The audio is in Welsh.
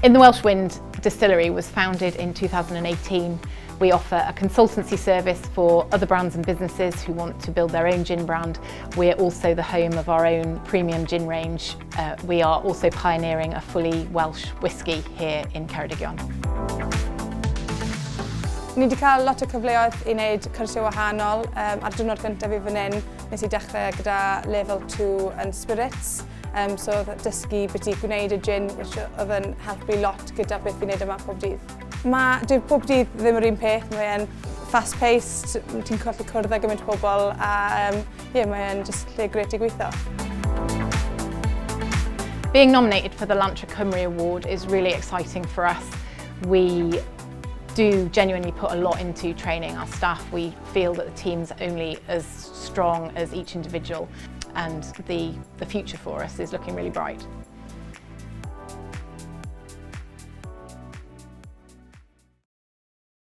In the Welsh Wind, Distillery was founded in 2018. We offer a consultancy service for other brands and businesses who want to build their own gin brand. We're also the home of our own premium gin range. We are also pioneering a fully Welsh whisky here in Ceredigion. Ni wedi cael lot o cyfleoedd I wneud cyrsiau wahanol. Ar diwrnod gyntaf fi fan hyn, nes I dechrau gyda level 2 yn spirits. So dysgu beth I gwneud y gin, which oedd yn helpu lot gyda beth fi'n neud yma pob dydd. Dyw pob dydd ddim yr un peth, mae'n fast-paced, ti'n colli cwrdd â gymaint o bobl a mae'n just lle grêt I gweithio. Being nominated for the Lantra Cymru Award is really exciting for us. We do genuinely put a lot into training our staff. We feel that the team's only as strong as each individual, and the future for us is looking really bright.